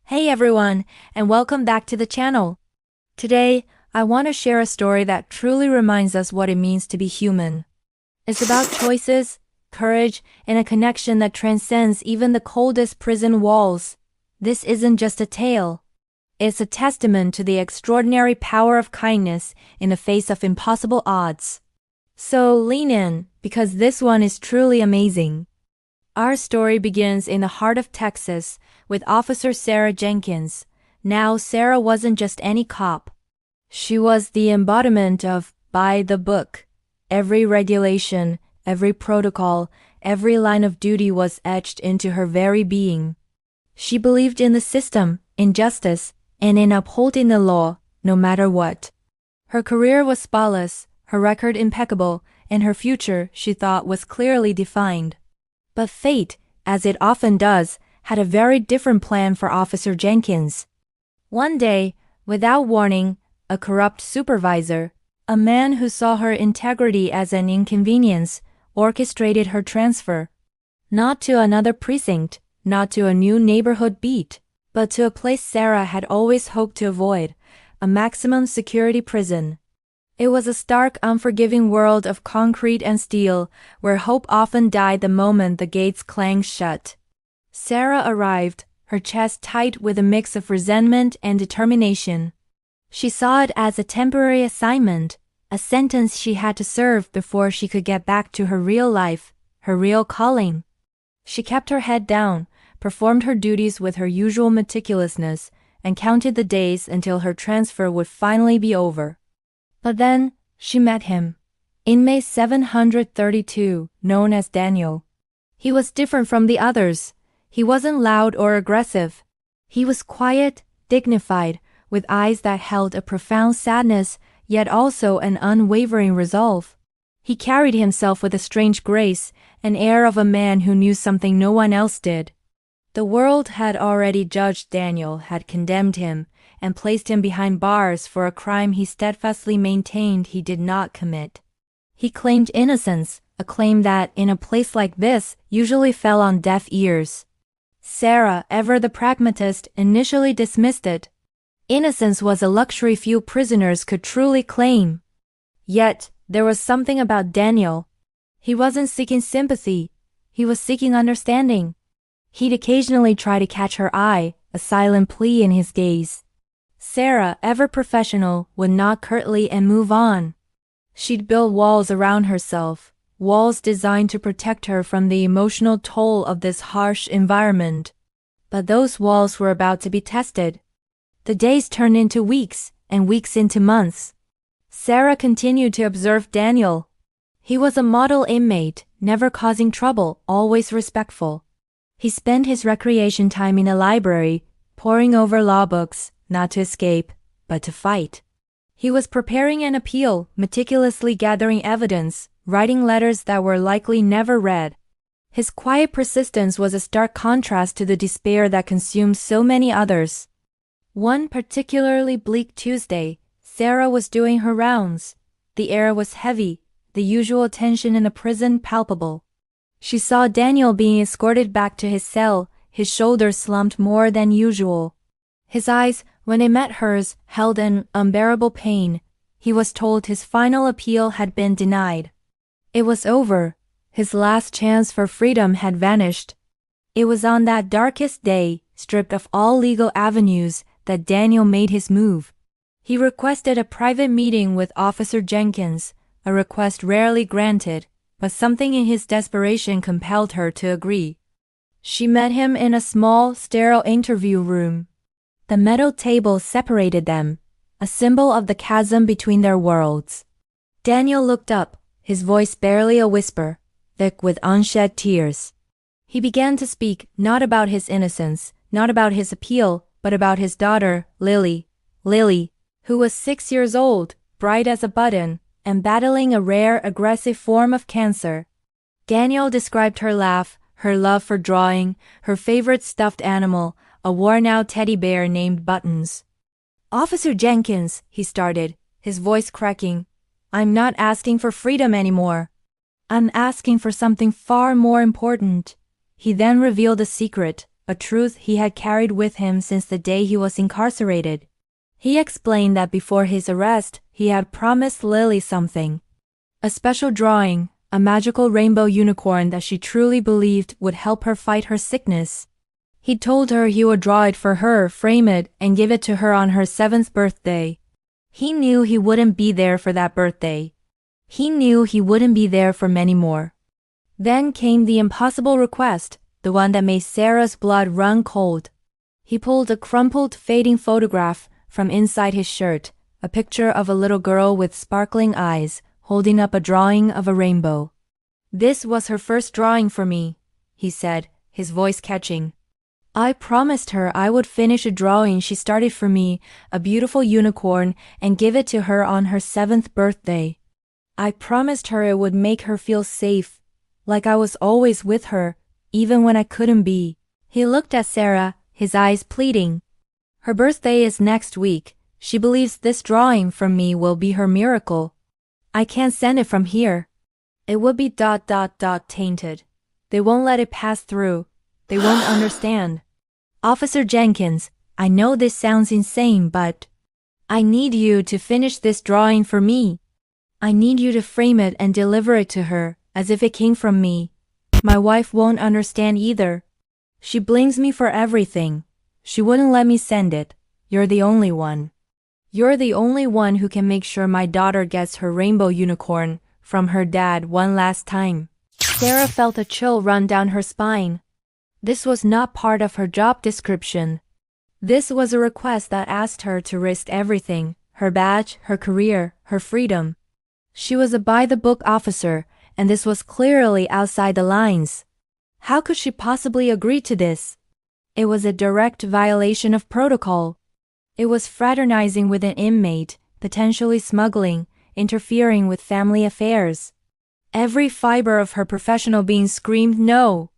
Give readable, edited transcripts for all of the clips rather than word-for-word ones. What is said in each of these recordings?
Hey everyone, and welcome back to the channel. Today, I want to share a story that truly reminds us what it means to be human. It's about choices, courage, and a connection that transcends even the coldest prison walls. This isn't just a tale. It's a testament to the extraordinary power of kindness in the face of impossible odds. So lean in, because this one is truly amazing. Our story begins in the heart of Texas with Officer Sarah Jenkins. Now, Sarah wasn't just any cop. She was the embodiment of by the book. Every regulation, every protocol, every line of duty was etched into her very being. She believed in the system, in justice, and in upholding the law, no matter what. Her career was spotless, her record impeccable, and her future, she thought, was clearly defined. But fate, as it often does, had a very different plan for Officer Jenkins. One day, without warning, a corrupt supervisor, a man who saw her integrity as an inconvenience, orchestrated her transfer. Not to another precinct, not to a new neighborhood beat, but to a place Sarah had always hoped to avoid, a maximum security prison. It was a stark, unforgiving world of concrete and steel, where hope often died the moment the gates clanged shut. Sarah arrived, her chest tight with a mix of resentment and determination. She saw it as a temporary assignment, a sentence she had to serve before she could get back to her real life, her real calling. She kept her head down, performed her duties with her usual meticulousness, and counted the days until her transfer would finally be over. But then, she met him. Inmate 732, known as Daniel. He was different from the others. He wasn't loud or aggressive. He was quiet, dignified, with eyes that held a profound sadness, yet also an unwavering resolve. He carried himself with a strange grace, an air of a man who knew something no one else did. The world had already judged Daniel, had condemned him, and placed him behind bars for a crime he steadfastly maintained he did not commit. He claimed innocence, a claim that, in a place like this, usually fell on deaf ears. Sarah, ever the pragmatist, initially dismissed it. Innocence was a luxury few prisoners could truly claim. Yet, there was something about Daniel. He wasn't seeking sympathy. He was seeking understanding. He'd occasionally try to catch her eye, a silent plea in his gaze. Sarah, ever professional, would nod curtly and move on. She'd build walls around herself, walls designed to protect her from the emotional toll of this harsh environment. But those walls were about to be tested. The days turned into weeks, and weeks into months. Sarah continued to observe Daniel. He was a model inmate, never causing trouble, always respectful. He spent his recreation time in a library, poring over law books, not to escape, but to fight. He was preparing an appeal, meticulously gathering evidence, writing letters that were likely never read. His quiet persistence was a stark contrast to the despair that consumed so many others. One particularly bleak Tuesday, Sarah was doing her rounds. The air was heavy, the usual tension in the prison palpable. She saw Daniel being escorted back to his cell, his shoulders slumped more than usual. His eyes, when they met hers, held an unbearable pain. He was told his final appeal had been denied. It was over. His last chance for freedom had vanished. It was on that darkest day, stripped of all legal avenues, that Daniel made his move. He requested a private meeting with Officer Jenkins, a request rarely granted, but something in his desperation compelled her to agree. She met him in a small, sterile interview room. The metal table separated them, a symbol of the chasm between their worlds. Daniel looked up, his voice barely a whisper, thick with unshed tears. He began to speak, not about his innocence, not about his appeal, but about his daughter, Lily, who was 6 years old, bright as a button, and battling a rare, aggressive form of cancer. Daniel described her laugh, her love for drawing, her favorite stuffed animal, a worn-out teddy bear named Buttons. "Officer Jenkins," he started, his voice cracking, "I'm not asking for freedom anymore. I'm asking for something far more important." He then revealed a secret, a truth he had carried with him since the day he was incarcerated. He explained that before his arrest, he had promised Lily something. A special drawing, a magical rainbow unicorn that she truly believed would help her fight her sickness. He told her he would draw it for her, frame it, and give it to her on her 7th birthday. He knew he wouldn't be there for that birthday. He knew he wouldn't be there for many more. Then came the impossible request, the one that made Sarah's blood run cold. He pulled a crumpled, fading photograph from inside his shirt, a picture of a little girl with sparkling eyes, holding up a drawing of a rainbow. "This was her first drawing for me," he said, his voice catching. "I promised her I would finish a drawing she started for me, a beautiful unicorn, and give it to her on her 7th birthday. I promised her it would make her feel safe, like I was always with her, even when I couldn't be." He looked at Sarah, his eyes pleading. "Her birthday is next week. She believes this drawing from me will be her miracle. I can't send it from here. It would be tainted. They won't let it pass through. They won't understand. Officer Jenkins, I know this sounds insane, but I need you to finish this drawing for me. I need you to frame it and deliver it to her, as if it came from me. My wife won't understand either. She blames me for everything. She wouldn't let me send it. You're the only one. You're the only one who can make sure my daughter gets her rainbow unicorn from her dad one last time." Sarah felt a chill run down her spine. This was not part of her job description. This was a request that asked her to risk everything, her badge, her career, her freedom. She was a by-the-book officer, and this was clearly outside the lines. How could she possibly agree to this? It was a direct violation of protocol. It was fraternizing with an inmate, potentially smuggling, interfering with family affairs. Every fiber of her professional being screamed no.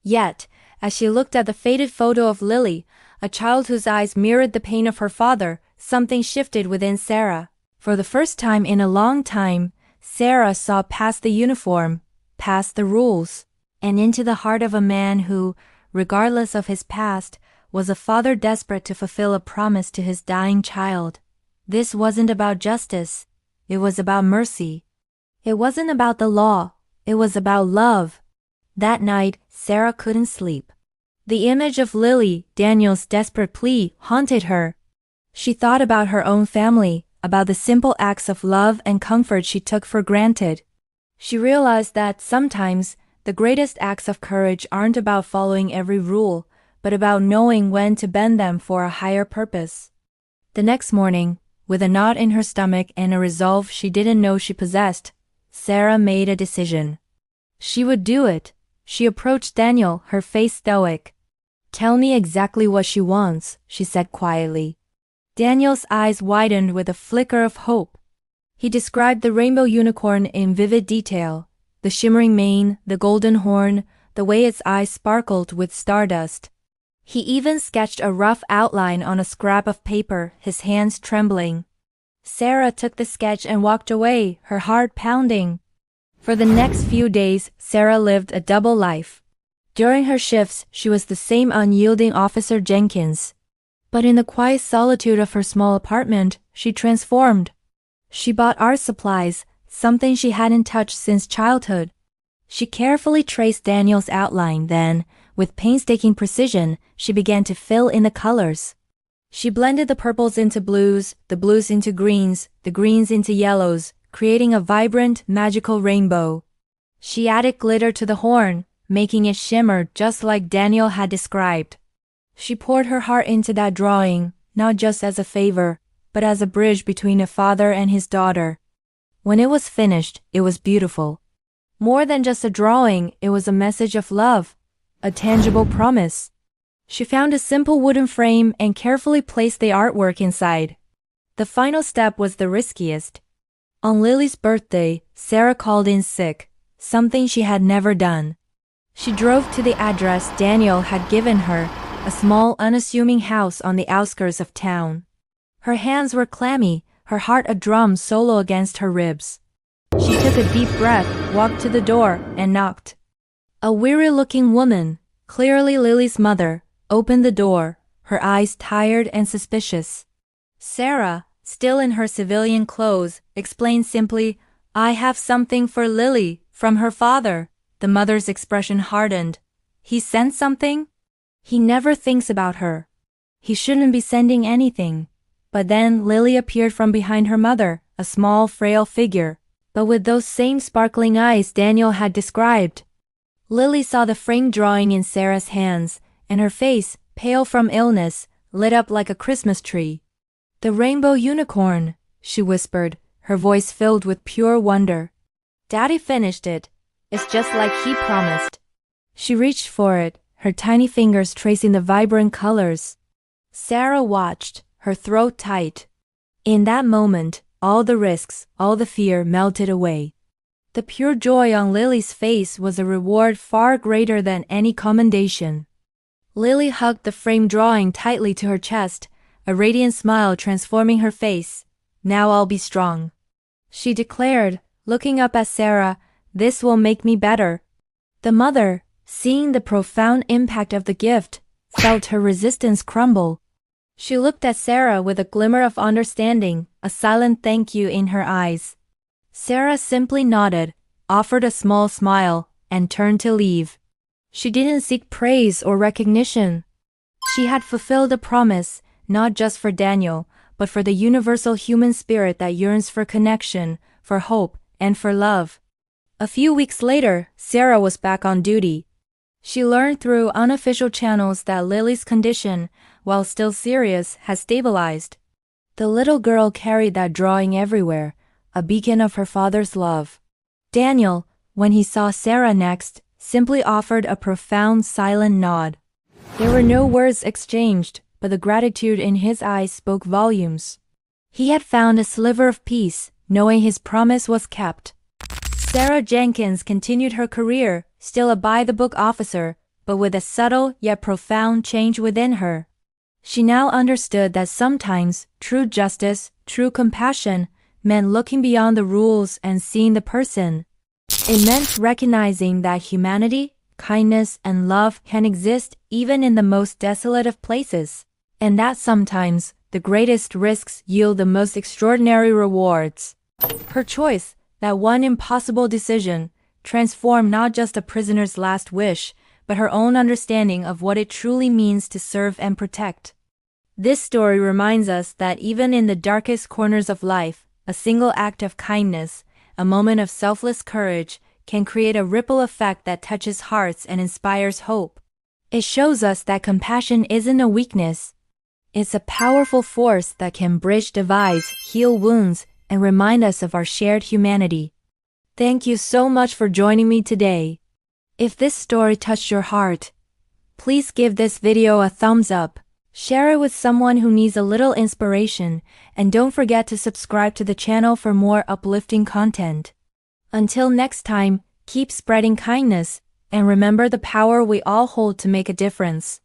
Yet, as she looked at the faded photo of Lily, a child whose eyes mirrored the pain of her father, something shifted within Sarah. For the first time in a long time, Sarah saw past the uniform, past the rules, and into the heart of a man who, regardless of his past, was a father desperate to fulfill a promise to his dying child. This wasn't about justice. It was about mercy. It wasn't about the law. It was about love. That night, Sarah couldn't sleep. The image of Lily, Daniel's desperate plea, haunted her. She thought about her own family, about the simple acts of love and comfort she took for granted. She realized that sometimes the greatest acts of courage aren't about following every rule, but about knowing when to bend them for a higher purpose. The next morning, with a knot in her stomach and a resolve she didn't know she possessed, Sarah made a decision. She would do it. She approached Daniel, her face stoic. "Tell me exactly what she wants," she said quietly. Daniel's eyes widened with a flicker of hope. He described the rainbow unicorn in vivid detail, the shimmering mane, the golden horn, the way its eyes sparkled with stardust. He even sketched a rough outline on a scrap of paper, his hands trembling. Sarah took the sketch and walked away, her heart pounding. For the next few days, Sarah lived a double life. During her shifts, she was the same unyielding Officer Jenkins. But in the quiet solitude of her small apartment, she transformed. She bought art supplies, something she hadn't touched since childhood. She carefully traced Daniel's outline, then, with painstaking precision, she began to fill in the colors. She blended the purples into blues, the blues into greens, the greens into yellows, creating a vibrant, magical rainbow. She added glitter to the horn, making it shimmer just like Daniel had described. She poured her heart into that drawing, not just as a favor, but as a bridge between a father and his daughter. When it was finished, it was beautiful. More than just a drawing, it was a message of love, a tangible promise. She found a simple wooden frame and carefully placed the artwork inside. The final step was the riskiest. On Lily's birthday, Sarah called in sick, something she had never done. She drove to the address Daniel had given her, a small, unassuming house on the outskirts of town. Her hands were clammy, her heart a drum solo against her ribs. She took a deep breath, walked to the door, and knocked. A weary-looking woman, clearly Lily's mother, opened the door, her eyes tired and suspicious. Sarah, still in her civilian clothes, explained simply, "I have something for Lily, from her father." The mother's expression hardened. "He sent something? He never thinks about her. He shouldn't be sending anything." But then Lily appeared from behind her mother, a small, frail figure, but with those same sparkling eyes Daniel had described. Lily saw the framed drawing in Sarah's hands, and her face, pale from illness, lit up like a Christmas tree. "The rainbow unicorn," she whispered, her voice filled with pure wonder. "Daddy finished it. It's just like he promised." She reached for it, her tiny fingers tracing the vibrant colors. Sarah watched, her throat tight. In that moment, all the risks, all the fear melted away. The pure joy on Lily's face was a reward far greater than any commendation. Lily hugged the framed drawing tightly to her chest, a radiant smile transforming her face. "Now I'll be strong," she declared, looking up at Sarah. "This will make me better." The mother, seeing the profound impact of the gift, felt her resistance crumble. She looked at Sarah with a glimmer of understanding, a silent thank you in her eyes. Sarah simply nodded, offered a small smile, and turned to leave. She didn't seek praise or recognition. She had fulfilled a promise, not just for Daniel, but for the universal human spirit that yearns for connection, for hope, and for love. A few weeks later, Sarah was back on duty. She learned through unofficial channels that Lily's condition, while still serious, had stabilized. The little girl carried that drawing everywhere, a beacon of her father's love. Daniel, when he saw Sarah next, simply offered a profound silent nod. There were no words exchanged, but the gratitude in his eyes spoke volumes. He had found a sliver of peace, knowing his promise was kept. Sarah Jenkins continued her career, still a by-the-book officer, but with a subtle yet profound change within her. She now understood that sometimes true justice, true compassion, meant looking beyond the rules and seeing the person. It meant recognizing that humanity, kindness, and love can exist even in the most desolate of places, and that sometimes the greatest risks yield the most extraordinary rewards. Her choice, that one impossible decision, transformed not just a prisoner's last wish, but her own understanding of what it truly means to serve and protect. This story reminds us that even in the darkest corners of life, a single act of kindness, a moment of selfless courage, can create a ripple effect that touches hearts and inspires hope. It shows us that compassion isn't a weakness. It's a powerful force that can bridge divides, heal wounds, and remind us of our shared humanity. Thank you so much for joining me today. If this story touched your heart, please give this video a thumbs up, share it with someone who needs a little inspiration, and don't forget to subscribe to the channel for more uplifting content. Until next time, keep spreading kindness, and remember the power we all hold to make a difference.